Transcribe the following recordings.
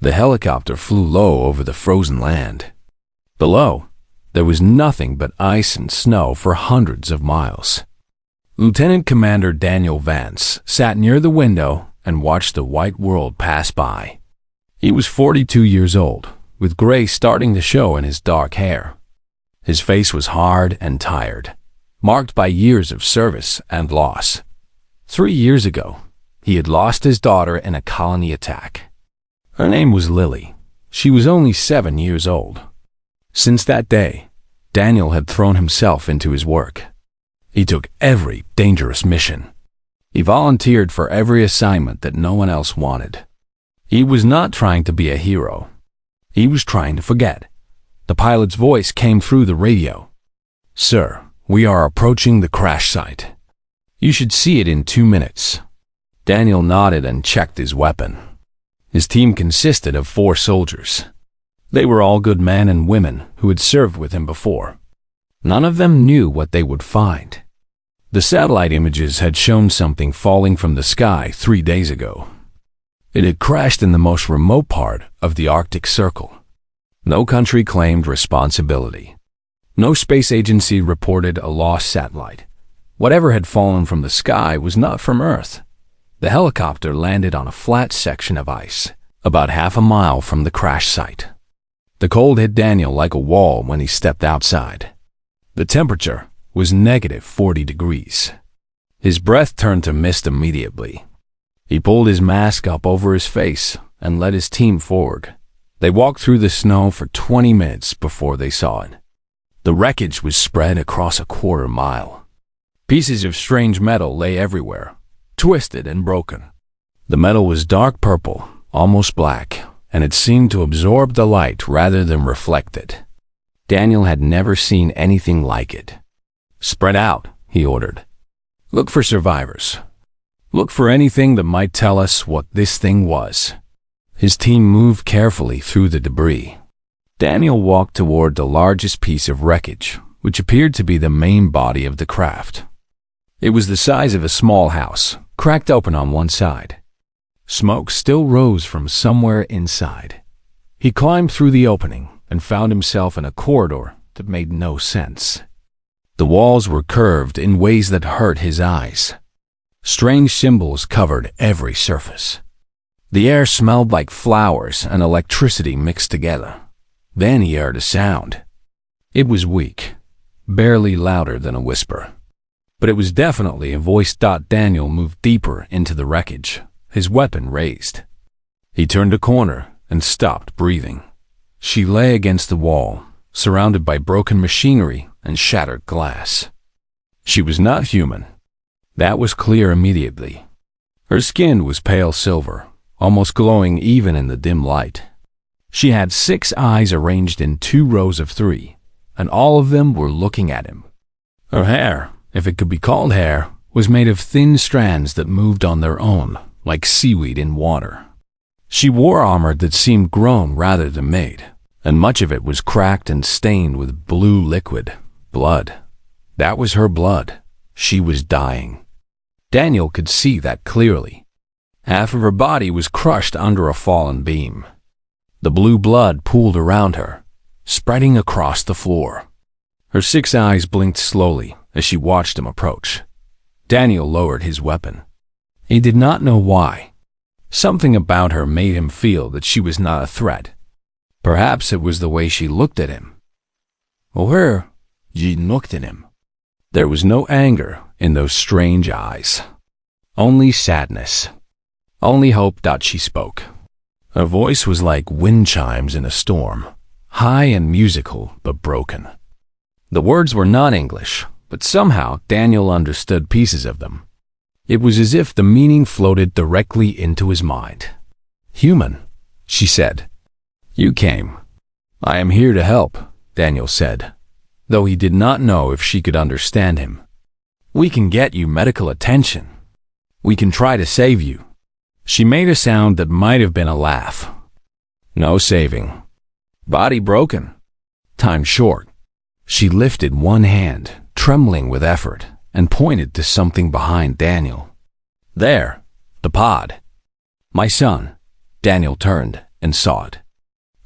The helicopter flew low over the frozen land. Below, there was nothing but ice and snow for hundreds of miles. Lieutenant Commander Daniel Vance sat near the window and watched the white world pass by. He was 42 years old, with gray starting to show in his dark hair. His face was hard and tired, marked by years of service and loss. 3 years ago, he had lost his daughter in a colony attack. Her name was Lily. She was only 7 years old. Since that day, Daniel had thrown himself into his work. He took every dangerous mission. He volunteered for every assignment that no one else wanted. He was not trying to be a hero. He was trying to forget. The pilot's voice came through the radio. "Sir, we are approaching the crash site. You should see it in 2 minutes." Daniel nodded and checked his weapon. His team consisted of 4 soldiers. They were all good men and women who had served with him before. None of them knew what they would find. The satellite images had shown something falling from the sky 3 days ago. It had crashed in the most remote part of the Arctic Circle. No country claimed responsibility. No space agency reported a lost satellite. Whatever had fallen from the sky was not from Earth. The helicopter landed on a flat section of ice, about half a mile from the crash site. The cold hit Daniel like a wall when he stepped outside. The temperature was -40 degrees. His breath turned to mist immediately. He pulled his mask up over his face and led his team forward. They walked through the snow for 20 minutes before they saw it. The wreckage was spread across a quarter mile. Pieces of strange metal lay everywhere, twisted and broken. The metal was dark purple, almost black, and it seemed to absorb the light rather than reflect it. Daniel had never seen anything like it. "Spread out," he ordered. "Look for survivors. Look for anything that might tell us what this thing was." His team moved carefully through the debris. Daniel walked toward the largest piece of wreckage, which appeared to be the main body of the craft. It was the size of a small house, cracked open on one side. Smoke still rose from somewhere inside. He climbed through the opening and found himself in a corridor that made no sense. The walls were curved in ways that hurt his eyes. Strange symbols covered every surface. The air smelled like flowers and electricity mixed together. Then he heard a sound. It was weak, barely louder than a whisper. But it was definitely a voice. Daniel moved deeper into the wreckage, his weapon raised. He turned a corner and stopped breathing. She lay against the wall, surrounded by broken machinery and shattered glass. She was not human. That was clear immediately. Her skin was pale silver, almost glowing even in the dim light. She had 6 eyes arranged in 2 rows of 3, and all of them were looking at him. Her hair, if it could be called hair, was made of thin strands that moved on their own, like seaweed in water. She wore armor that seemed grown rather than made, and much of it was cracked and stained with blue liquid, blood. That was her blood. She was dying. Daniel could see that clearly. Half of her body was crushed under a fallen beam. The blue blood pooled around her, spreading across the floor. Her 6 eyes blinked slowly as she watched him approach. Daniel lowered his weapon. He did not know why. Something about her made him feel that she was not a threat. Perhaps it was the way she looked at him. Or she looked at him. There was no anger in those strange eyes. Only sadness. Only hope. She spoke. Her voice was like wind chimes in a storm, high and musical but broken. The words were not English, but somehow Daniel understood pieces of them. It was as if the meaning floated directly into his mind. "Human," she said. "You came." "I am here to help," Daniel said, though he did not know if she could understand him. "We can get you medical attention. We can try to save you." She made a sound that might have been a laugh. "No saving. Body broken. Time short." She lifted one hand, trembling with effort, and pointed to something behind Daniel. "There, the pod." "My son." Daniel turned and saw it.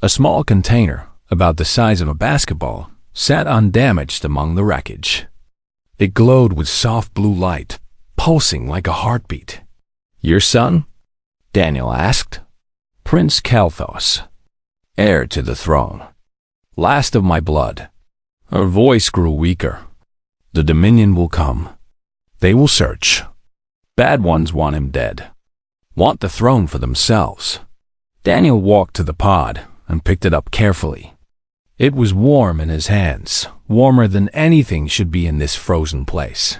A small container, about the size of a basketball, sat undamaged among the wreckage. It glowed with soft blue light, pulsing like a heartbeat. "Your son?" Daniel asked. "Prince Kalthos, heir to the throne. Last of my blood." Her voice grew weaker. "The Dominion will come. They will search. Bad ones want him dead. Want the throne for themselves." Daniel walked to the pod and picked it up carefully. It was warm in his hands, warmer than anything should be in this frozen place.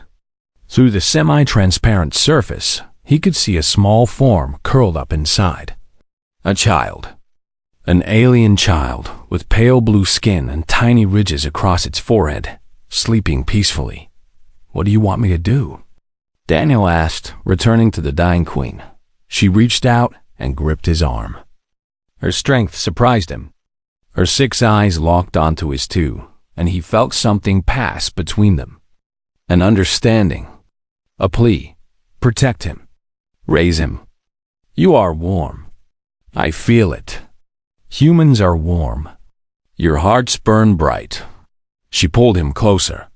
Through the semi-transparent surface, he could see a small form curled up inside. A child. An alien child with pale blue skin and tiny ridges across its forehead, sleeping peacefully. "What do you want me to do?" Daniel asked, returning to the dying queen. She reached out and gripped his arm. Her strength surprised him. Her 6 eyes locked onto his 2, and he felt something pass between them. An understanding. A plea. Protect him. Raise him. "You are warm. I feel it. Humans are warm. Your hearts burn bright." She pulled him closer.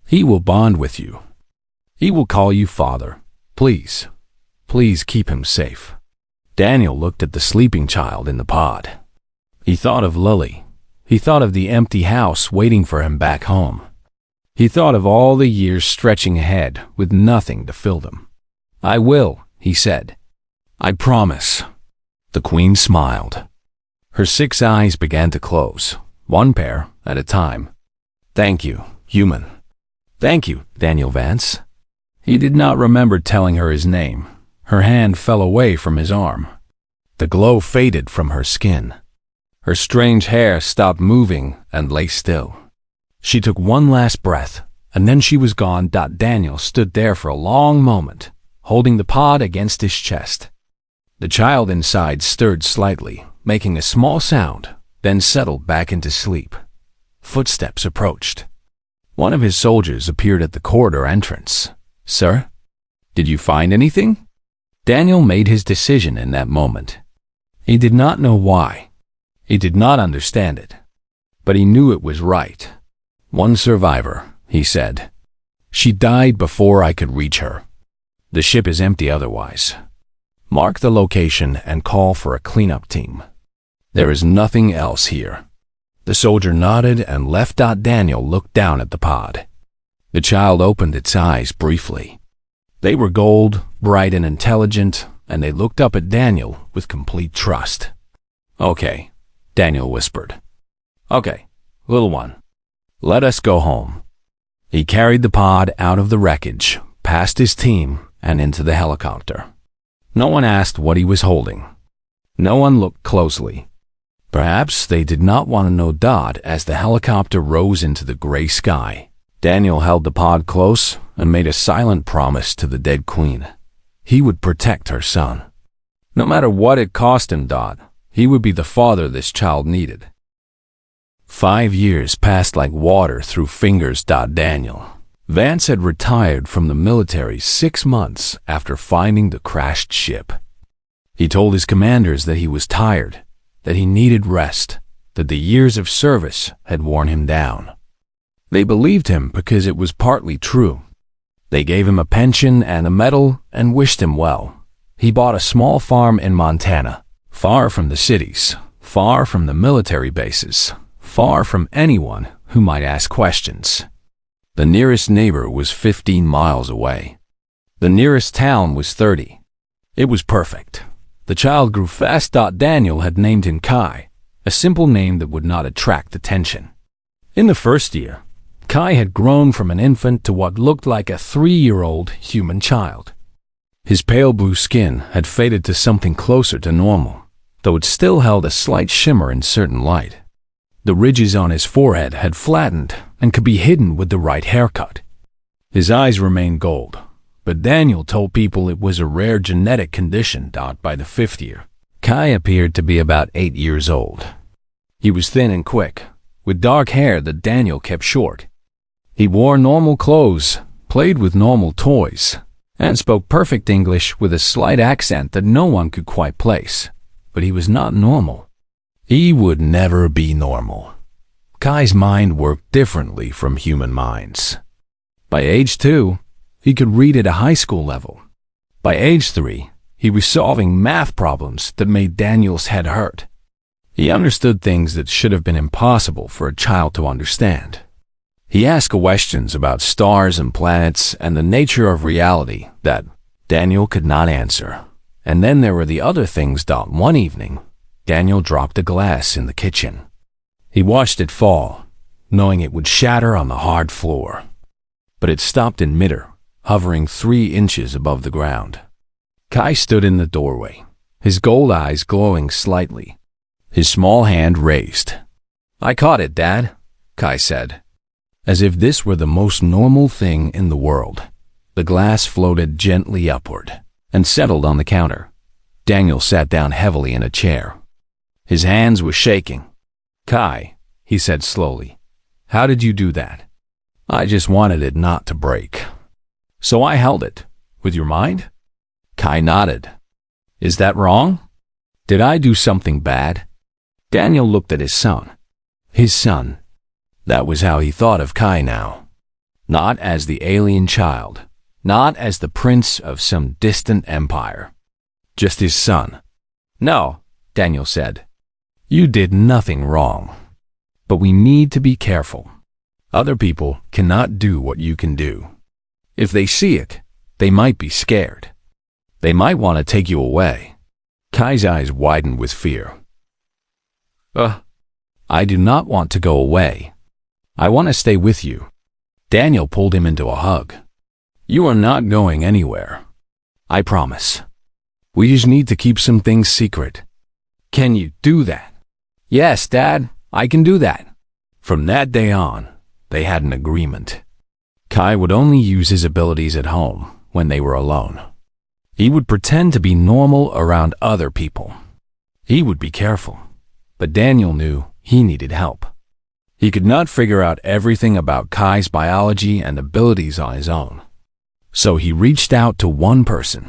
"He will bond with you. He will call you father. Please, please keep him safe." Daniel looked at the sleeping child in the pod. He thought of Lily. He thought of the empty house waiting for him back home. He thought of all the years stretching ahead with nothing to fill them. "I will," he said. "I promise." The queen smiled. Her 6 eyes began to close, one pair at a time. "Thank you, human." "Thank you, Daniel Vance." He did not remember telling her his name. Her hand fell away from his arm. The glow faded from her skin. Her strange hair stopped moving and lay still. She took one last breath, and then she was gone. Daniel stood there for a long moment, holding the pod against his chest. The child inside stirred slightly, making a small sound, then settled back into sleep. Footsteps approached. One of his soldiers appeared at the corridor entrance. "Sir, did you find anything?" Daniel made his decision in that moment. He did not know why. He did not understand it. But he knew it was right. "One survivor," he said. "She died before I could reach her. The ship is empty otherwise. Mark the location and call for a cleanup team. There is nothing else here." The soldier nodded and left. Daniel looked down at the pod. The child opened its eyes briefly. They were gold, bright and intelligent, and they looked up at Daniel with complete trust. "Okay," Daniel whispered. "Okay, little one, let us go home." He carried the pod out of the wreckage, past his team, and into the helicopter. No one asked what he was holding. No one looked closely. Perhaps they did not want to know. As the helicopter rose into the gray sky, Daniel held the pod close and made a silent promise to the dead queen. He would protect her son. No matter what it cost him. He would be the father this child needed. 5 years passed like water through fingers. Daniel Vance had retired from the military 6 months after finding the crashed ship. He told his commanders that he was tired, that he needed rest, that the years of service had worn him down. They believed him because it was partly true. They gave him a pension and a medal and wished him well. He bought a small farm in Montana, far from the cities, far from the military bases, far from anyone who might ask questions. The nearest neighbor was 15 miles away. The nearest town was 30. It was perfect. The child grew fast. Daniel had named him Kai, a simple name that would not attract attention. In the first year, Kai had grown from an infant to what looked like a 3-year-old human child. His pale blue skin had faded to something closer to normal, though it still held a slight shimmer in certain light. The ridges on his forehead had flattened and could be hidden with the right haircut. His eyes remained gold, but Daniel told people it was a rare genetic condition. By the 5th year, Kai appeared to be about 8 years old. He was thin and quick, with dark hair that Daniel kept short. He wore normal clothes, played with normal toys, and spoke perfect English with a slight accent that no one could quite place. But he was not normal. He would never be normal. Kai's mind worked differently from human minds. By age 2, he could read at a high school level. By age 3, he was solving math problems that made Daniel's head hurt. He understood things that should have been impossible for a child to understand. He asked questions about stars and planets and the nature of reality that Daniel could not answer. And then there were the other things. One evening, Daniel dropped a glass in the kitchen. He watched it fall, knowing it would shatter on the hard floor. But it stopped in midair, hovering 3 inches above the ground. Kai stood in the doorway, his gold eyes glowing slightly, his small hand raised. "I caught it, Dad," Kai said. As if this were the most normal thing in the world, the glass floated gently upward and settled on the counter. Daniel sat down heavily in a chair. His hands were shaking. "Kai," he said slowly, "how did you do that?" "I just wanted it not to break. So I held it. With your mind?" Kai nodded. "Is that wrong? Did I do something bad?" Daniel looked at his son. His son. That was how he thought of Kai now. Not as the alien child, not as the prince of some distant empire. Just his son. "No," Daniel said. "You did nothing wrong. But we need to be careful. Other people cannot do what you can do. If they see it, they might be scared. They might want to take you away." Kai's eyes widened with fear. I do not want to go away. I want to stay with you." Daniel pulled him into a hug. "You are not going anywhere. I promise. We just need to keep some things secret. Can you do that?" "Yes, Dad, I can do that." From that day on, they had an agreement. Kai would only use his abilities at home when they were alone. He would pretend to be normal around other people. He would be careful, but Daniel knew he needed help. He could not figure out everything about Kai's biology and abilities on his own. So he reached out to one person,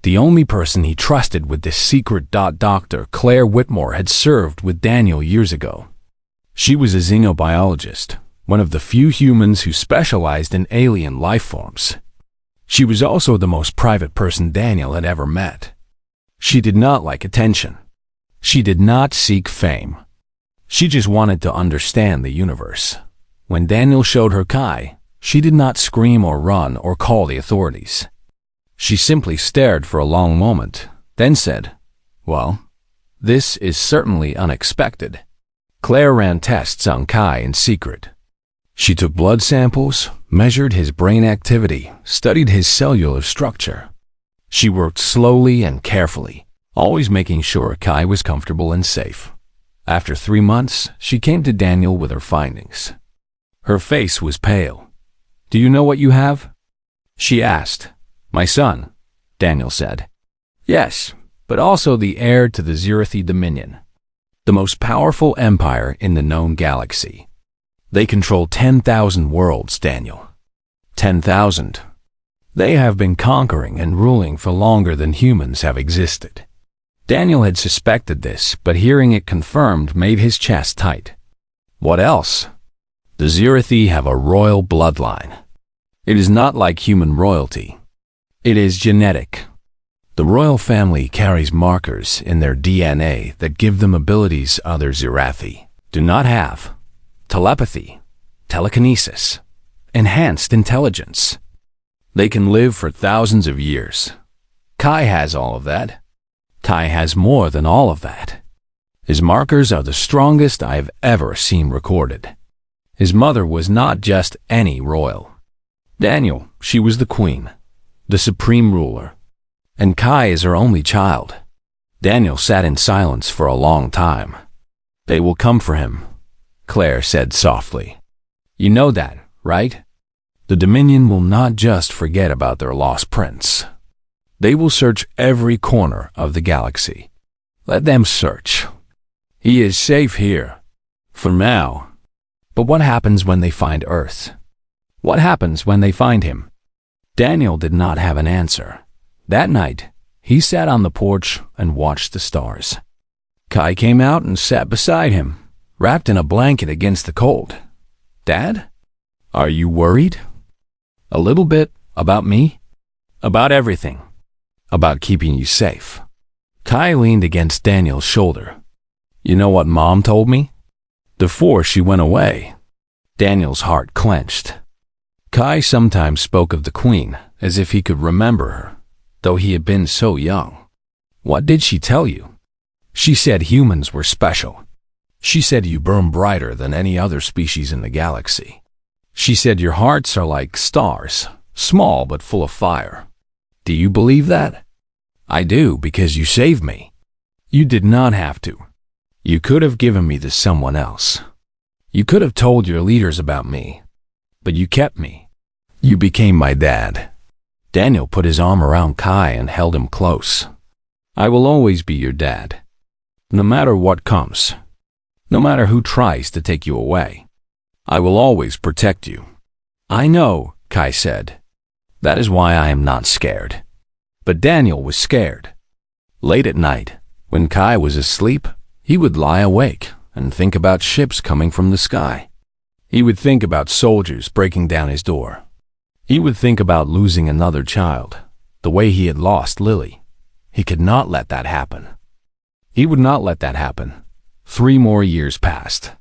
the only person he trusted with this secret. Dr. Claire Whitmore had served with Daniel years ago. She was a xenobiologist, one of the few humans who specialized in alien life forms. She was also the most private person Daniel had ever met. She did not like attention. She did not seek fame. She just wanted to understand the universe. When Daniel showed her Kai, she did not scream or run or call the authorities. She simply stared for a long moment, then said, "Well, this is certainly unexpected." Claire ran tests on Kai in secret. She took blood samples, measured his brain activity, studied his cellular structure. She worked slowly and carefully, always making sure Kai was comfortable and safe. After 3 months, she came to Daniel with her findings. Her face was pale. "Do you know what you have?" she asked. "My son," Daniel said. "Yes, but also the heir to the Zirathi Dominion, the most powerful empire in the known galaxy. They control 10,000 worlds, Daniel. 10,000. They have been conquering and ruling for longer than humans have existed." Daniel had suspected this, but hearing it confirmed made his chest tight. What else? The Zirathi have a royal bloodline. It is not like human royalty. It is genetic. The royal family carries markers in their DNA that give them abilities other Zirathi do not have. Telepathy, telekinesis, enhanced intelligence. They can live for thousands of years. Kai has all of that. Kai has more than all of that. His markers are the strongest I have ever seen recorded. His mother was not just any royal. Daniel, she was the queen, the supreme ruler. And Kai is her only child. Daniel sat in silence for a long time. "They will come for him," Claire said softly. "You know that, right? The Dominion will not just forget about their lost prince. They will search every corner of the galaxy. Let them search. He is safe here. For now. But what happens when they find Earth? What happens when they find him?" Daniel did not have an answer. That night, he sat on the porch and watched the stars. Kai came out and sat beside him, wrapped in a blanket against the cold. "Dad, are you worried?" "A little bit. About me?" "About everything. About keeping you safe." Kai leaned against Daniel's shoulder. "You know what Mom told me?" Before she went away. Daniel's heart clenched. Kai sometimes spoke of the Queen as if he could remember her, though he had been so young. "What did she tell you?" "She said humans were special. She said you burn brighter than any other species in the galaxy. She said your hearts are like stars, small but full of fire." "Do you believe that?" "I do, because you saved me." "You did not have to. You could have given me to someone else. You could have told your leaders about me. But you kept me. You became my dad." Daniel put his arm around Kai and held him close. "I will always be your dad. No matter what comes. No matter who tries to take you away. I will always protect you." "I know," Kai said. "That is why I am not scared." But Daniel was scared. Late at night, when Kai was asleep, he would lie awake and think about ships coming from the sky. He would think about soldiers breaking down his door. He would think about losing another child, the way he had lost Lily. He could not let that happen. He would not let that happen. 3 more years passed.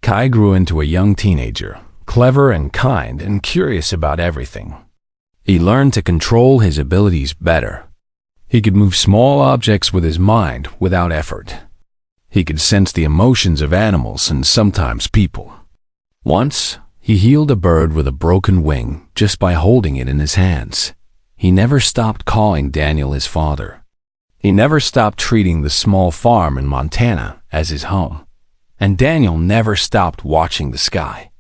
Kai grew into a young teenager, clever and kind and curious about everything. He learned to control his abilities better. He could move small objects with his mind without effort. He could sense the emotions of animals and sometimes people. Once, he healed a bird with a broken wing just by holding it in his hands. He never stopped calling Daniel his father. He never stopped treating the small farm in Montana as his home. And Daniel never stopped watching the sky,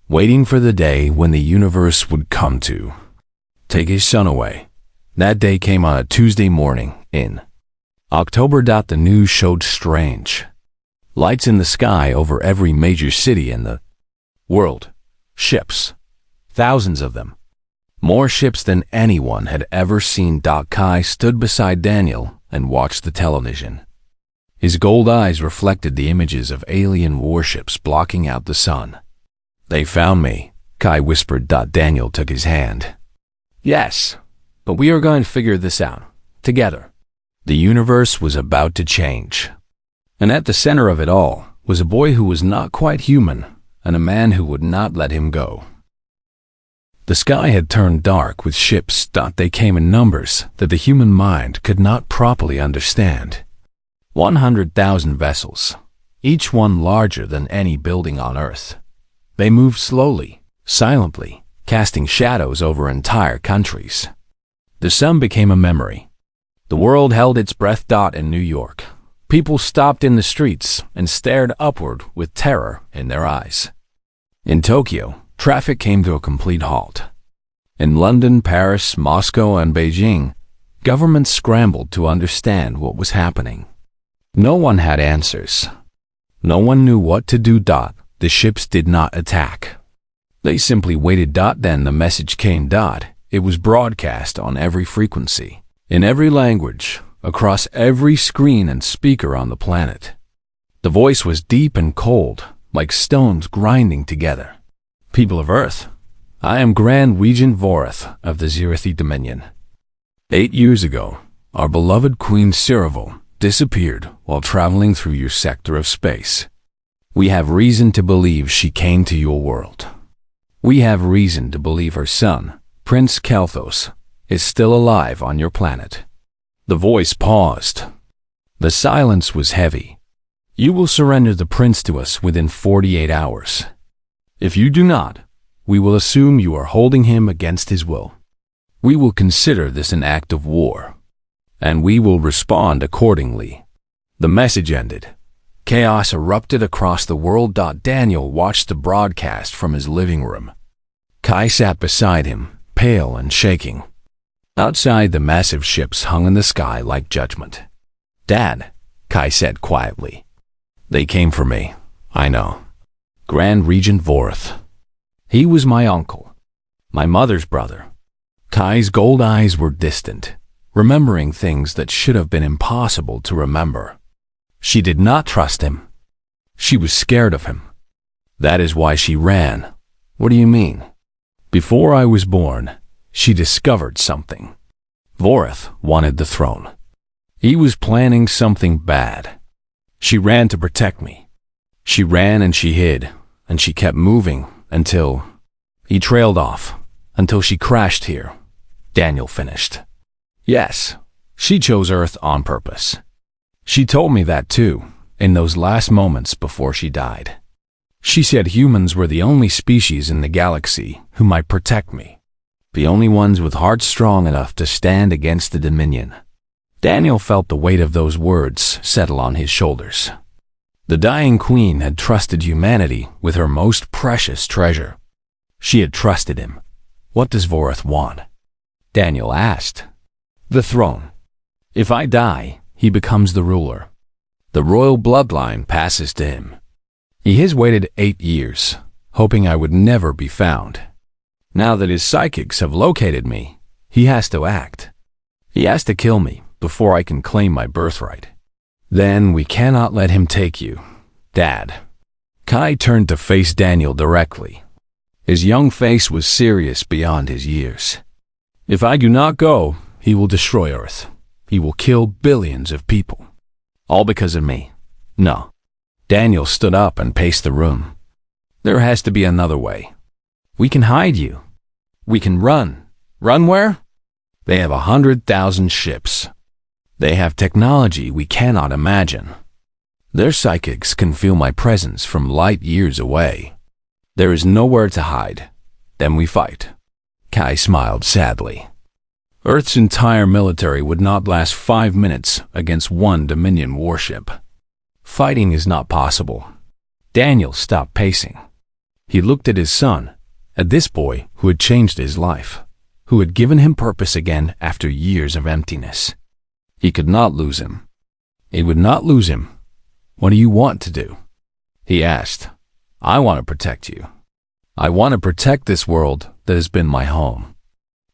waiting for the day when the universe would come to take his son away. That day came on a Tuesday morning in October. The news showed strange lights in the sky over every major city in the world. Ships. Thousands of them. More ships than anyone had ever seen. Kai stood beside Daniel and watched the television. His gold eyes reflected the images of alien warships blocking out the sun. "They found me," Kai whispered. Daniel took his hand. "Yes, but we are going to figure this out, together." The universe was about to change. And at the center of it all was a boy who was not quite human, and a man who would not let him go. The sky had turned dark with ships. They came in numbers that the human mind could not properly understand. 100,000 vessels, each one larger than any building on Earth. They moved slowly, silently, casting shadows over entire countries. The sun became a memory. The world held its breath. In New York, people stopped in the streets and stared upward with terror in their eyes. In Tokyo, traffic came to a complete halt. In London, Paris, Moscow, and Beijing, governments scrambled to understand what was happening. No one had answers. No one knew what to do. The ships did not attack. They simply waited. Then the message came. It was broadcast on every frequency, in every language, across every screen and speaker on the planet. The voice was deep and cold, like stones grinding together. "People of Earth, I am Grand Regent Voreth of the Zirithi Dominion. 8 years ago, our beloved Queen Cyril disappeared while traveling through your sector of space. We have reason to believe she came to your world. We have reason to believe her son, Prince Kelthos, is still alive on your planet." The voice paused. The silence was heavy. "You will surrender the prince to us within 48 hours. If you do not, we will assume you are holding him against his will. We will consider this an act of war, and we will respond accordingly." The message ended. Chaos erupted across the world. Daniel watched the broadcast from his living room. Kai sat beside him, pale and shaking. Outside, the massive ships hung in the sky like judgment. "Dad," Kai said quietly. "They came for me, I know. Grand Regent Voreth. He was my uncle, my mother's brother." Kai's gold eyes were distant, remembering things that should have been impossible to remember. She did not trust him. She was scared of him. That is why she ran. What do you mean? Before I was born, she discovered something. Vorith wanted the throne. He was planning something bad. She ran to protect me. She ran and she hid, and she kept moving until he trailed off, until she crashed here. Daniel finished. Yes, she chose Earth on purpose. She told me that too, in those last moments before she died. She said humans were the only species in the galaxy who might protect me. The only ones with hearts strong enough to stand against the Dominion. Daniel felt the weight of those words settle on his shoulders. The dying queen had trusted humanity with her most precious treasure. She had trusted him. What does Vorith want? Daniel asked. The throne. If I die, he becomes the ruler. The royal bloodline passes to him. He has waited 8 years, hoping I would never be found. Now that his psychics have located me, he has to act. He has to kill me before I can claim my birthright. Then we cannot let him take you, Dad. Kai turned to face Daniel directly. His young face was serious beyond his years. If I do not go, he will destroy Earth. He will kill billions of people. All because of me. No. Daniel stood up and paced the room. There has to be another way. We can hide you. We can run. Run where? They have 100,000 ships. They have technology we cannot imagine. Their psychics can feel my presence from light years away. There is nowhere to hide. Then we fight. Kai smiled sadly. Earth's entire military would not last 5 minutes against one Dominion warship. Fighting is not possible. Daniel stopped pacing. He looked at his son, at this boy who had changed his life, who had given him purpose again after years of emptiness. He could not lose him. He would not lose him. What do you want to do? He asked. I want to protect you. I want to protect this world that has been my home.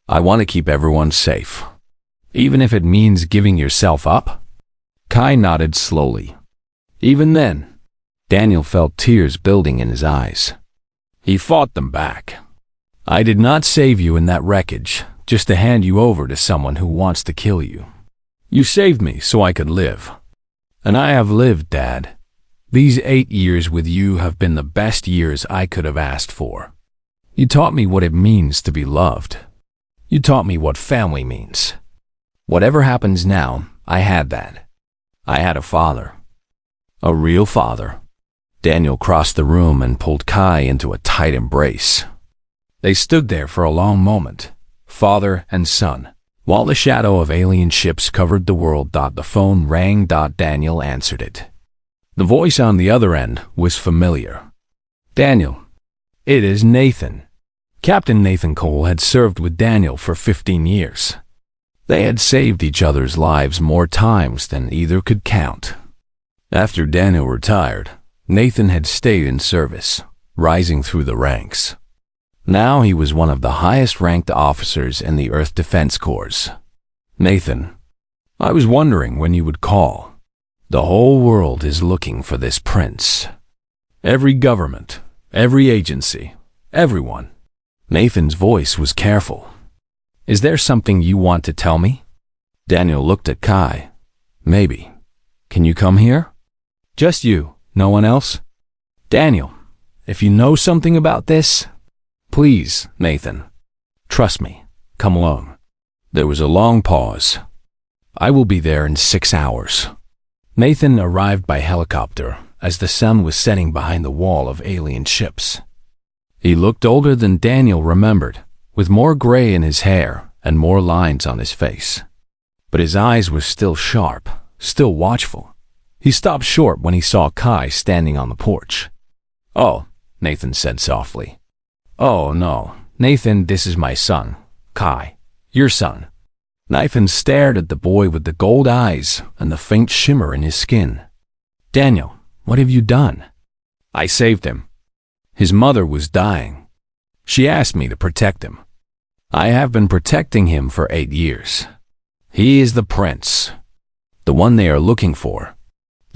I want to keep everyone safe. Even if it means giving yourself up? Kai nodded slowly. Even then, Daniel felt tears building in his eyes. He fought them back. I did not save you in that wreckage just to hand you over to someone who wants to kill you. You saved me so I could live. And I have lived, Dad. These 8 years with you have been the best years I could have asked for. You taught me what it means to be loved. You taught me what family means. Whatever happens now, I had that. I had a father. A real father. Daniel crossed the room and pulled Kai into a tight embrace. They stood there for a long moment, father and son, while the shadow of alien ships covered the world. The phone rang. Daniel answered it. The voice on the other end was familiar. Daniel. It is Nathan. Captain Nathan Cole had served with Daniel for 15 years. They had saved each other's lives more times than either could count. After Daniel retired, Nathan had stayed in service, rising through the ranks. Now he was one of the highest-ranked officers in the Earth Defense Corps. Nathan, I was wondering when you would call. The whole world is looking for this prince. Every government, every agency, everyone. Nathan's voice was careful. Is there something you want to tell me? Daniel looked at Kai. Maybe. Can you come here? Just you, no one else? Daniel, if you know something about this, please, Nathan. Trust me. Come along. There was a long pause. I will be there in 6 hours. Nathan arrived by helicopter as the sun was setting behind the wall of alien ships. He looked older than Daniel remembered, with more gray in his hair and more lines on his face. But his eyes were still sharp, still watchful. He stopped short when he saw Kai standing on the porch. Oh, Nathan said softly. Oh, no, Nathan, this is my son, Kai, your son. Nathan stared at the boy with the gold eyes and the faint shimmer in his skin. Daniel, what have you done? I saved him. His mother was dying. She asked me to protect him. I have been protecting him for 8 years. He is the prince, the one they are looking for.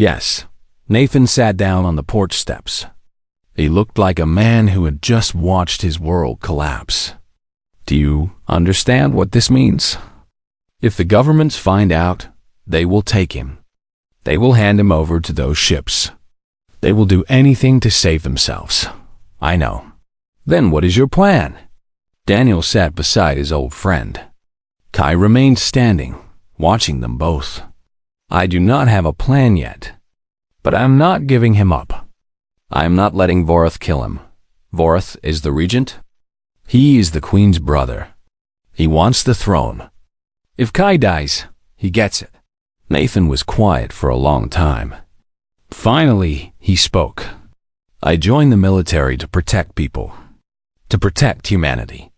Yes. Nathan sat down on the porch steps. He looked like a man who had just watched his world collapse. Do you understand what this means? If the governments find out, they will take him. They will hand him over to those ships. They will do anything to save themselves. I know. Then what is your plan? Daniel sat beside his old friend. Kai remained standing, watching them both. I do not have a plan yet, but I am not giving him up. I am not letting Vorath kill him. Vorath is the regent. He is the queen's brother. He wants the throne. If Kai dies, he gets it. Nathan was quiet for a long time. Finally, he spoke. I joined the military to protect people, to protect humanity.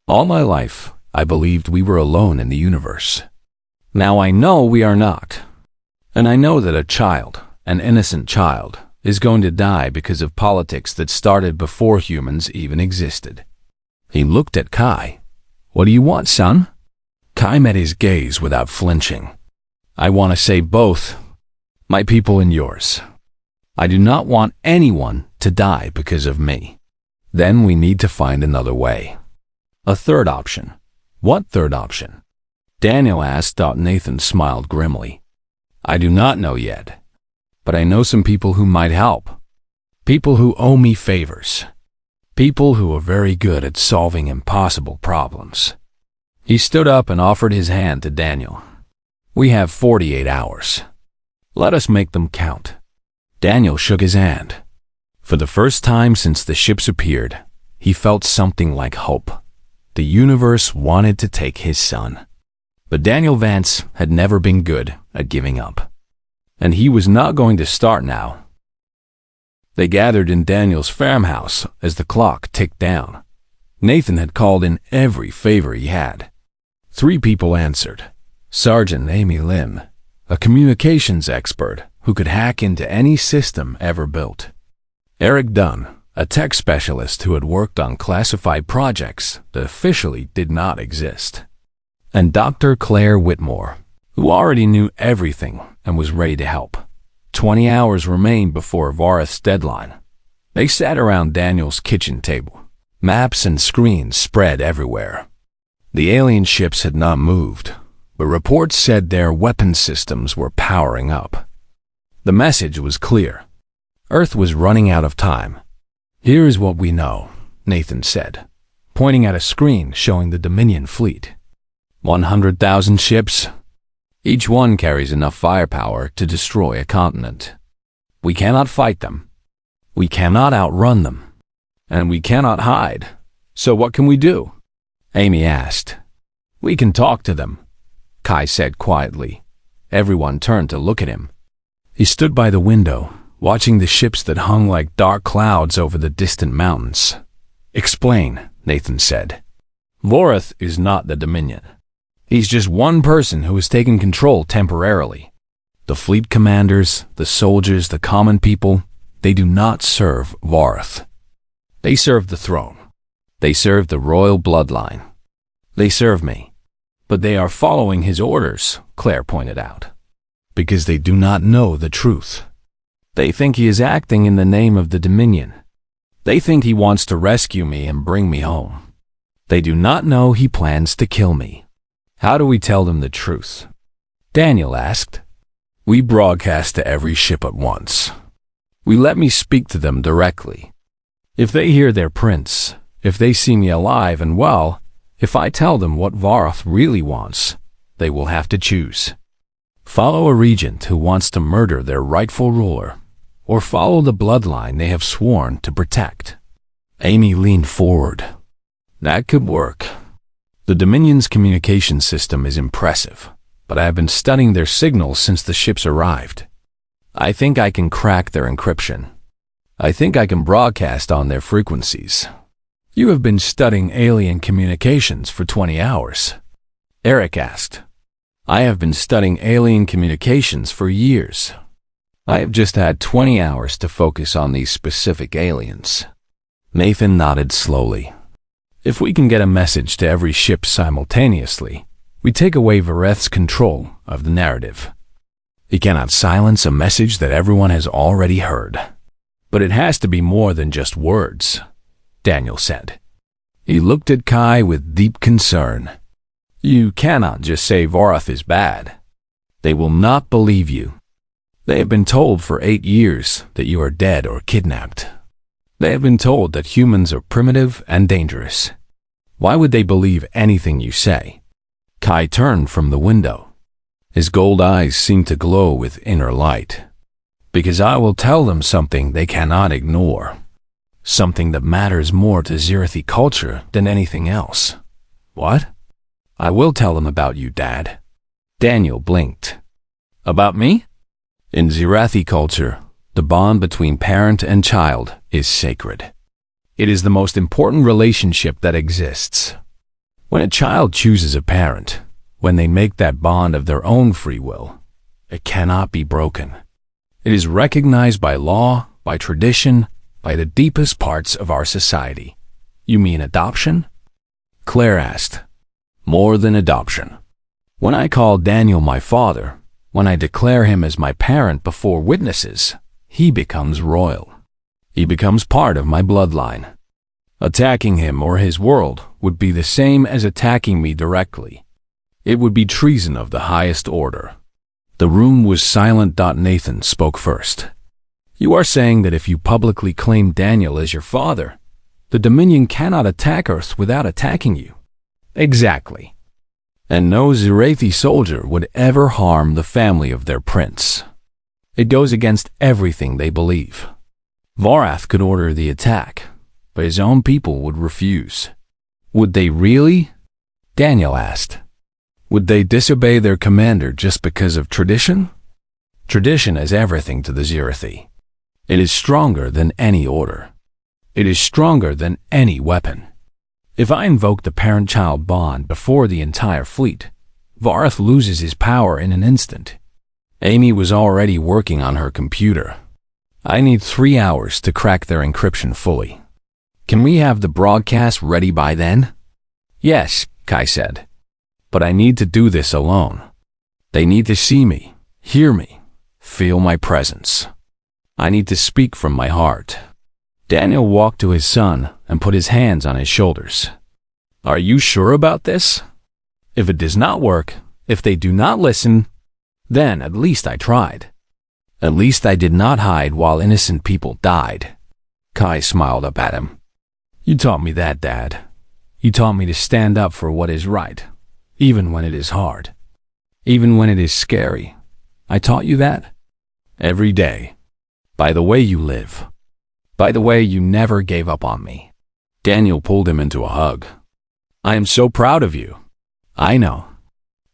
All my life, I believed we were alone in the universe. Now I know we are not. And I know that a child, an innocent child, is going to die because of politics that started before humans even existed. He looked at Kai. What do you want, son? Kai met his gaze without flinching. I want to save both, my people and yours. I do not want anyone to die because of me. Then we need to find another way. A third option. What third option? Daniel asked. Nathan smiled grimly. I do not know yet, but I know some people who might help. People who owe me favors. People who are very good at solving impossible problems. He stood up and offered his hand to Daniel. We have 48 hours. Let us make them count. Daniel shook his hand. For the first time since the ships appeared, he felt something like hope. The universe wanted to take his son. But Daniel Vance had never been good at giving up. And he was not going to start now. They gathered in Daniel's farmhouse as the clock ticked down. Nathan had called in every favor he had. 3 people answered. Sergeant Amy Lim, a communications expert who could hack into any system ever built. Eric Dunn, a tech specialist who had worked on classified projects that officially did not exist. And Dr. Claire Whitmore, who already knew everything and was ready to help. 20 hours remained before Vorath's deadline. They sat around Daniel's kitchen table. Maps and screens spread everywhere. The alien ships had not moved, but reports said their weapon systems were powering up. The message was clear. Earth was running out of time. Here is what we know, Nathan said, pointing at a screen showing the Dominion fleet. 100,000 ships. Each one carries enough firepower to destroy a continent. We cannot fight them. We cannot outrun them. And we cannot hide. So what can we do? Amy asked. We can talk to them, Kai said quietly. Everyone turned to look at him. He stood by the window, watching the ships that hung like dark clouds over the distant mountains. Explain, Nathan said. Vorath is not the Dominion. He's just one person who has taken control temporarily. The fleet commanders, the soldiers, the common people, they do not serve Vorath. They serve the throne. They serve the royal bloodline. They serve me. But they are following his orders, Claire pointed out, because they do not know the truth. They think he is acting in the name of the Dominion. They think he wants to rescue me and bring me home. They do not know he plans to kill me. How do we tell them the truth? Daniel asked. We broadcast to every ship at once. We let me speak to them directly. If they hear their prince, if they see me alive and well, if I tell them what Vorath really wants, they will have to choose. Follow a regent who wants to murder their rightful ruler, or follow the bloodline they have sworn to protect. Amy leaned forward. That could work. The Dominion's communication system is impressive, but I have been studying their signals since the ships arrived. I think I can crack their encryption. I think I can broadcast on their frequencies. You have been studying alien communications for 20 hours. Eric asked. I have been studying alien communications for years. I have just had 20 hours to focus on these specific aliens. Nathan nodded slowly. If we can get a message to every ship simultaneously, we take away Vareth's control of the narrative. He cannot silence a message that everyone has already heard. But it has to be more than just words, Daniel said. He looked at Kai with deep concern. You cannot just say Vorath is bad. They will not believe you. They have been told for 8 years that you are dead or kidnapped. They have been told that humans are primitive and dangerous. Why would they believe anything you say? Kai turned from the window. His gold eyes seemed to glow with inner light. Because I will tell them something they cannot ignore. Something that matters more to Zirathi culture than anything else. What? I will tell them about you, Dad. Daniel blinked. About me? In Zirathi culture, the bond between parent and child is sacred. It is the most important relationship that exists. When a child chooses a parent, when they make that bond of their own free will, it cannot be broken. It is recognized by law, by tradition, by the deepest parts of our society. You mean adoption? Claire asked. More than adoption. When I call Daniel my father, when I declare him as my parent before witnesses, he becomes royal. He becomes part of my bloodline. Attacking him or his world would be the same as attacking me directly. It would be treason of the highest order. The room was silent. Nathan spoke first. You are saying that if you publicly claim Daniel as your father, the Dominion cannot attack Earth without attacking you. Exactly. And no Zirathi soldier would ever harm the family of their prince. It goes against everything they believe. Vorath could order the attack, but his own people would refuse. Would they really? Daniel asked. Would they disobey their commander just because of tradition? Tradition is everything to the Zirathi. It is stronger than any order. It is stronger than any weapon. If I invoke the parent-child bond before the entire fleet, Vorath loses his power in an instant. Amy was already working on her computer. I need 3 hours to crack their encryption fully. Can we have the broadcast ready by then? Yes, Kai said. But I need to do this alone. They need to see me, hear me, feel my presence. I need to speak from my heart. Daniel walked to his son and put his hands on his shoulders. Are you sure about this? If it does not work, if they do not listen, then at least I tried. At least I did not hide while innocent people died. Kai smiled up at him. You taught me that, Dad. You taught me to stand up for what is right, even when it is hard, even when it is scary. I taught you that? Every day. By the way you live. By the way you never gave up on me. Daniel pulled him into a hug. I am so proud of you. I know.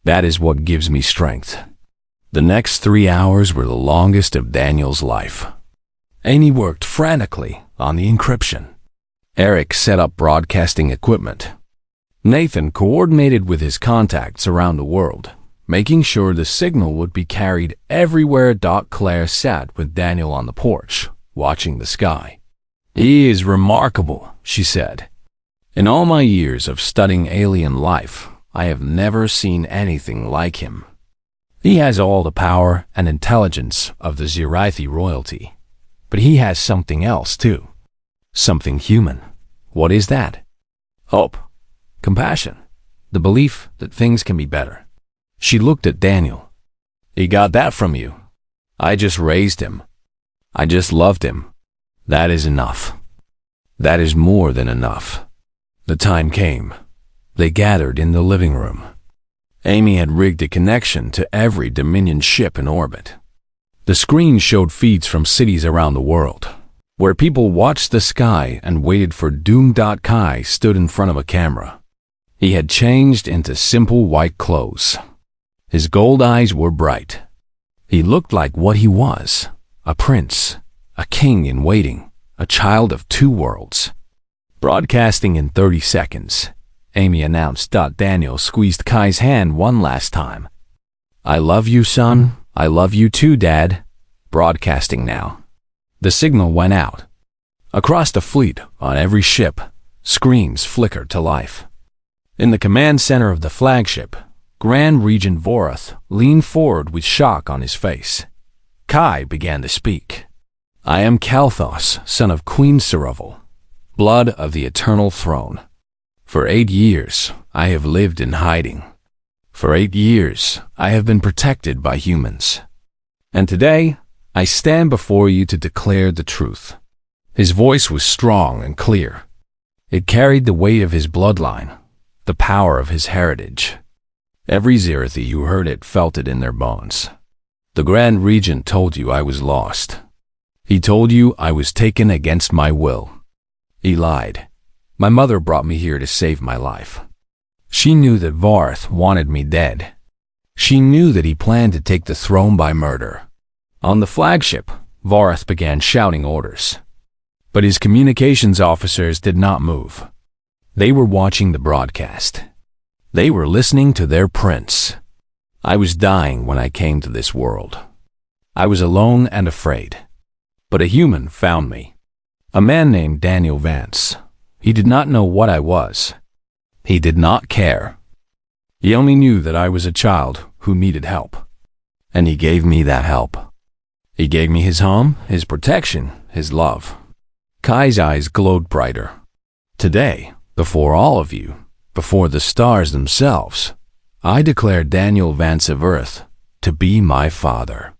That is what gives me strength. The next 3 hours were the longest of Daniel's life. Amy worked frantically on the encryption. Eric set up broadcasting equipment. Nathan coordinated with his contacts around the world, making sure the signal would be carried everywhere. Claire sat with Daniel on the porch, watching the sky. He is remarkable, she said. In all my years of studying alien life, I have never seen anything like him. He has all the power and intelligence of the Zirathi royalty, but he has something else too. Something human. What is that? Hope. Compassion. The belief that things can be better. She looked at Daniel. He got that from you. I just raised him. I just loved him. That is enough. That is more than enough. The time came. They gathered in the living room. Amy had rigged a connection to every Dominion ship in orbit. The screen showed feeds from cities around the world, where people watched the sky and waited for Doom. Kai stood in front of a camera. He had changed into simple white clothes. His gold eyes were bright. He looked like what he was, a prince, a king in waiting, a child of two worlds. Broadcasting in 30 seconds, Amy announced. Daniel squeezed Kai's hand one last time. I love you, son. I love you too, Dad. Broadcasting now. The signal went out. Across the fleet, on every ship, screens flickered to life. In the command center of the flagship, Grand Regent Vorath leaned forward with shock on his face. Kai began to speak. I am Kalthos, son of Queen Saravel, blood of the Eternal Throne. For 8 years, I have lived in hiding. For 8 years, I have been protected by humans. And today, I stand before you to declare the truth. His voice was strong and clear. It carried the weight of his bloodline, the power of his heritage. Every Zirathi who heard it felt it in their bones. The Grand Regent told you I was lost. He told you I was taken against my will. He lied. My mother brought me here to save my life. She knew that Vorath wanted me dead. She knew that he planned to take the throne by murder. On the flagship, Vorath began shouting orders. But his communications officers did not move. They were watching the broadcast. They were listening to their prince. I was dying when I came to this world. I was alone and afraid. But a human found me. A man named Daniel Vance. He did not know what I was. He did not care. He only knew that I was a child who needed help. And he gave me that help. He gave me his home, his protection, his love. Kai's eyes glowed brighter. Today, before all of you, before the stars themselves, I declare Daniel Vance of Earth to be my father.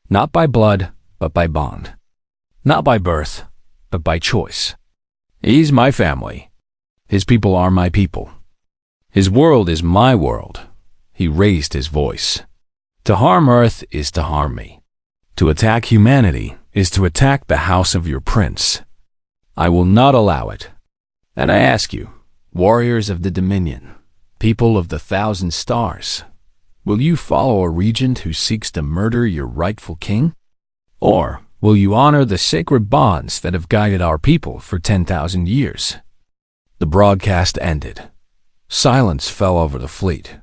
Not by blood, but by bond. Not by birth, but by choice. He's my family. His people are my people. His world is my world. He raised his voice. To harm Earth is to harm me. To attack humanity is to attack the house of your prince. I will not allow it. And I ask you, warriors of the Dominion, people of the 1,000 stars, will you follow a regent who seeks to murder your rightful king? Or will you honor the sacred bonds that have guided our people for 10,000 years? The broadcast ended. Silence fell over the fleet.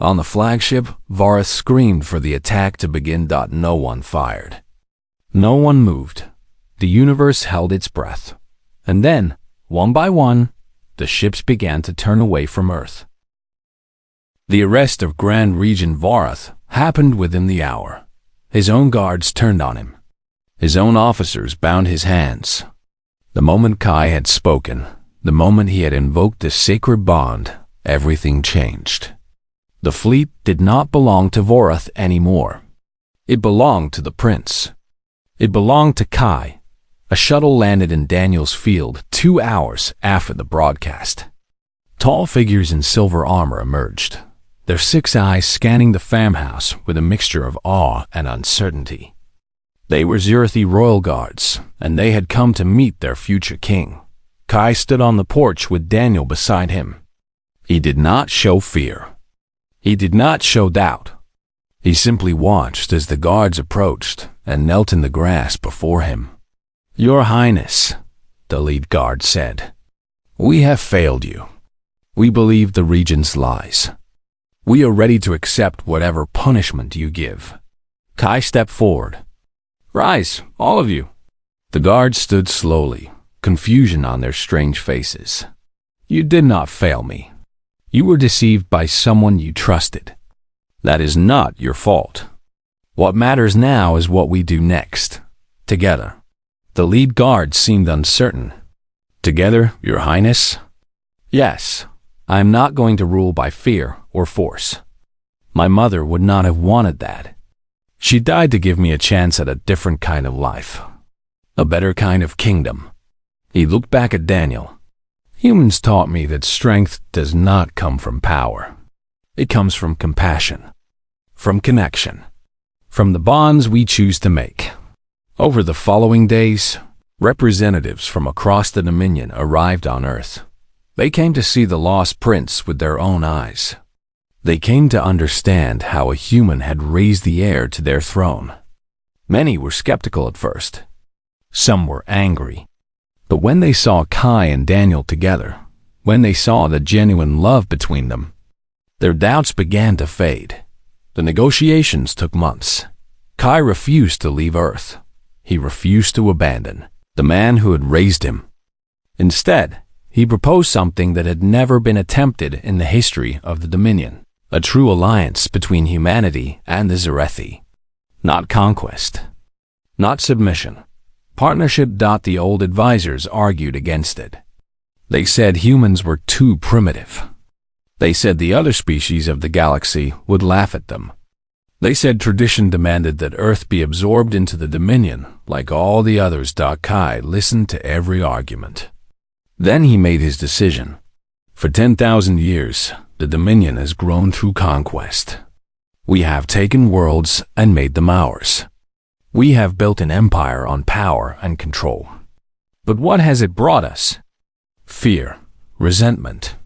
On the flagship, Vorath screamed for the attack to begin. No one fired. No one moved. The universe held its breath. And then, one by one, the ships began to turn away from Earth. The arrest of Grand Regent Vorath happened within the hour. His own guards turned on him. His own officers bound his hands. The moment Kai had spoken, the moment he had invoked the sacred bond, everything changed. The fleet did not belong to Vorath anymore. It belonged to the prince. It belonged to Kai. A shuttle landed in Daniel's field 2 hours after the broadcast. Tall figures in silver armor emerged, their 6 eyes scanning the farmhouse with a mixture of awe and uncertainty. They were Zirathi royal guards, and they had come to meet their future king. Kai stood on the porch with Daniel beside him. He did not show fear. He did not show doubt. He simply watched as the guards approached and knelt in the grass before him. Your Highness, the lead guard said, we have failed you. We believe the regent's lies. We are ready to accept whatever punishment you give. Kai stepped forward. Rise, all of you. The guards stood slowly, confusion on their strange faces. You did not fail me. You were deceived by someone you trusted. That is not your fault. What matters now is what we do next, together. The lead guard seemed uncertain. Together, Your Highness? Yes, I am not going to rule by fear or force. My mother would not have wanted that. She died to give me a chance at a different kind of life, a better kind of kingdom. He looked back at Daniel. Humans taught me that strength does not come from power. It comes from compassion, from connection, from the bonds we choose to make. Over the following days, representatives from across the Dominion arrived on Earth. They came to see the lost prince with their own eyes. They came to understand how a human had raised the heir to their throne. Many were skeptical at first. Some were angry. But when they saw Kai and Daniel together, when they saw the genuine love between them, their doubts began to fade. The negotiations took months. Kai refused to leave Earth. He refused to abandon the man who had raised him. Instead, he proposed something that had never been attempted in the history of the Dominion, a true alliance between humanity and the Zereth. Not conquest, not submission, partnership. The old advisors argued against it. They said humans were too primitive. They said the other species of the galaxy would laugh at them. They said tradition demanded that Earth be absorbed into the Dominion, like all the others. Kai listened to every argument. Then he made his decision. For 10,000 years, the Dominion has grown through conquest. We have taken worlds and made them ours. We have built an empire on power and control. But what has it brought us? Fear, resentment,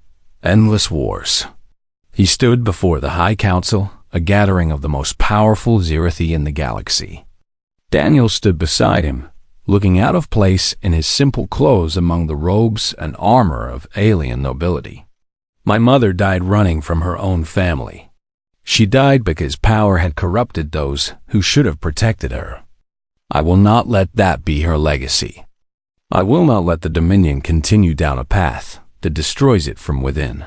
endless wars. He stood before the High Council, a gathering of the most powerful Zereth in the galaxy. Daniel stood beside him, looking out of place in his simple clothes among the robes and armor of alien nobility. My mother died running from her own family. She died because power had corrupted those who should have protected her. I will not let that be her legacy. I will not let the Dominion continue down a path that destroys it from within.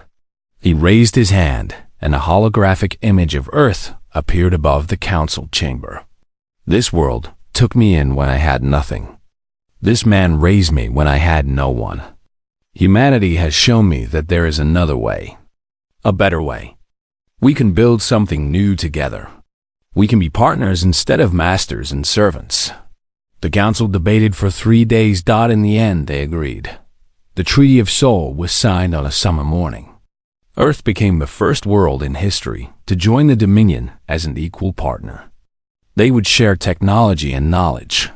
He raised his hand, and a holographic image of Earth appeared above the council chamber. This world took me in when I had nothing. This man raised me when I had no one. Humanity has shown me that there is another way. A better way. We can build something new together. We can be partners instead of masters and servants. The council debated for 3 days. In the end, they agreed. The Treaty of Soul was signed on a summer morning. Earth became the first world in history to join the Dominion as an equal partner. They would share technology and knowledge.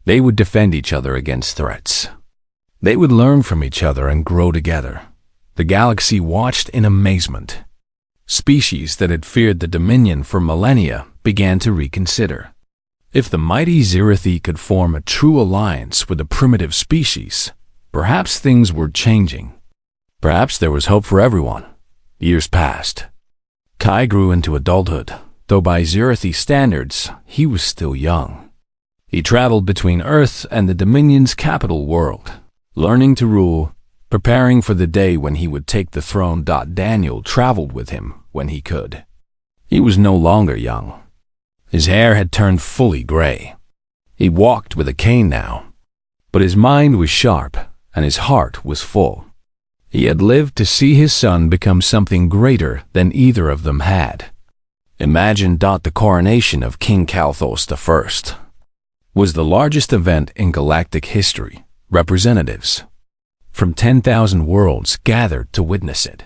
They would defend each other against threats. They would learn from each other and grow together. The galaxy watched in amazement. Species that had feared the Dominion for millennia began to reconsider. If the mighty Zereth could form a true alliance with a primitive species, perhaps things were changing. Perhaps there was hope for everyone. Years passed. Kai grew into adulthood, though by Zereth standards, he was still young. He traveled between Earth and the Dominion's capital world, learning to rule, preparing for the day when he would take the throne. Daniel traveled with him when he could. He was no longer young. His hair had turned fully gray. He walked with a cane now, but his mind was sharp and his heart was full. He had lived to see his son become something greater than either of them had. Imagine. The coronation of King Kalthos I was the largest event in galactic history. Representatives from 10,000 worlds gathered to witness it.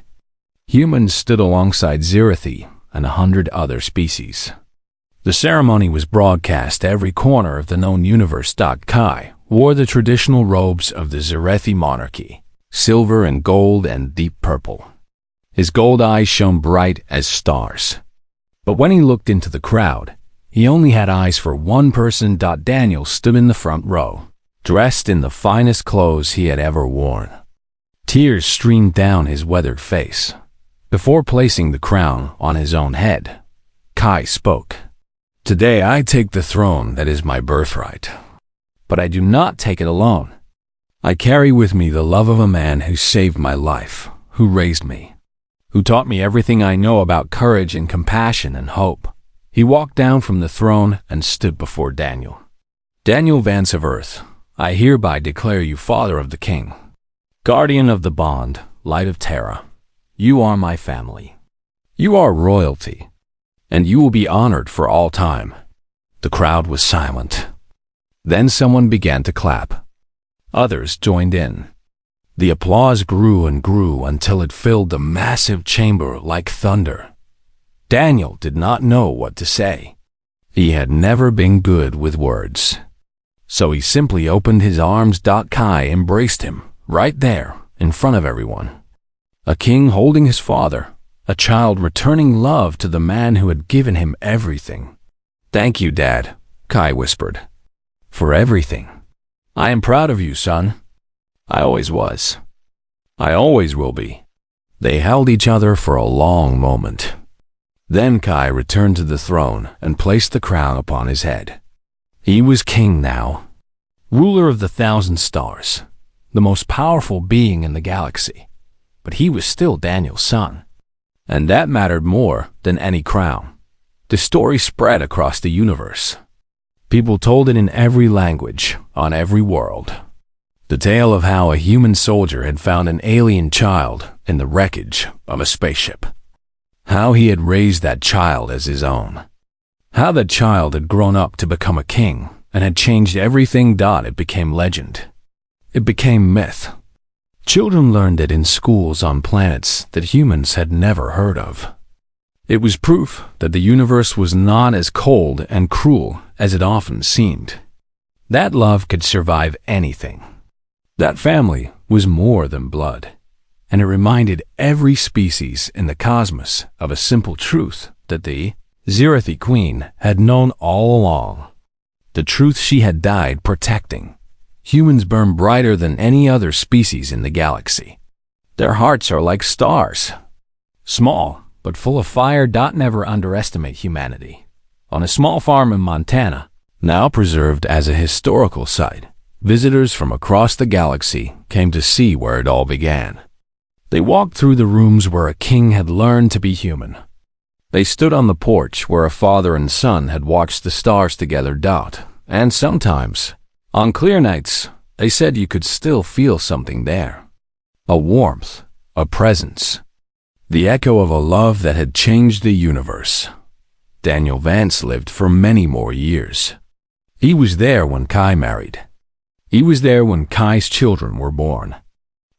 Humans stood alongside Zereth and 100 other species. The ceremony was broadcast every corner of the known universe. Kai wore the traditional robes of the Zereth monarchy, silver and gold and deep purple. His gold eyes shone bright as stars. But when he looked into the crowd, he only had eyes for one person. Daniel stood in the front row, dressed in the finest clothes he had ever worn. Tears streamed down his weathered face. Before placing the crown on his own head, Kai spoke. Today I take the throne that is my birthright. But I do not take it alone. I carry with me the love of a man who saved my life, who raised me, who taught me everything I know about courage and compassion and hope. He walked down from the throne and stood before Daniel. Daniel Vance of Earth, I hereby declare you father of the king, guardian of the bond, light of Terra. You are my family. You are royalty, and you will be honored for all time. The crowd was silent. Then someone began to clap. Others joined in. The applause grew and grew until it filled the massive chamber like thunder. Daniel did not know what to say. He had never been good with words. So he simply opened his arms. Kai embraced him, right there, in front of everyone. A king holding his father, a child returning love to the man who had given him everything. Thank you, Dad, Kai whispered, for everything. I am proud of you, son. I always was. I always will be. They held each other for a long moment. Then Kai returned to the throne and placed the crown upon his head. He was king now, ruler of the 1,000 stars, the most powerful being in the galaxy. But he was still Daniel's son. And that mattered more than any crown. The story spread across the universe. People told it in every language, on every world. The tale of how a human soldier had found an alien child in the wreckage of a spaceship. How he had raised that child as his own. How that child had grown up to become a king and had changed everything. It became legend. It became myth. Children learned it in schools on planets that humans had never heard of. It was proof that the universe was not as cold and cruel as it often seemed. That love could survive anything. That family was more than blood, and it reminded every species in the cosmos of a simple truth that the Zirathi Queen had known all along. The truth she had died protecting. Humans burn brighter than any other species in the galaxy. Their hearts are like stars. Small, but full of fire. Never underestimate humanity. On a small farm in Montana, now preserved as a historical site, visitors from across the galaxy came to see where it all began. They walked through the rooms where a king had learned to be human. They stood on the porch where a father and son had watched the stars together. And sometimes, on clear nights, they said you could still feel something there. A warmth, a presence. The echo of a love that had changed the universe. Daniel Vance lived for many more years. He was there when Kai married. He was there when Kai's children were born.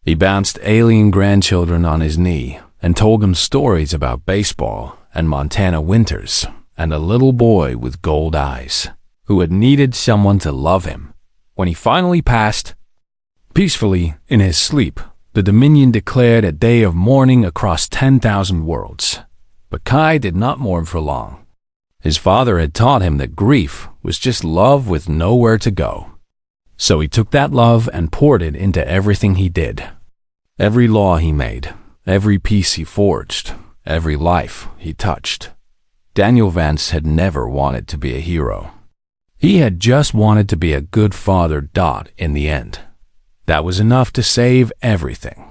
He bounced alien grandchildren on his knee and told them stories about baseball and Montana winters and a little boy with gold eyes who had needed someone to love him. When he finally passed, peacefully in his sleep, the Dominion declared a day of mourning across 10,000 worlds. But Kai did not mourn for long. His father had taught him that grief was just love with nowhere to go. So he took that love and poured it into everything he did. Every law he made, every peace he forged, every life he touched. Daniel Vance had never wanted to be a hero. He had just wanted to be a good father. In the end, that was enough to save everything.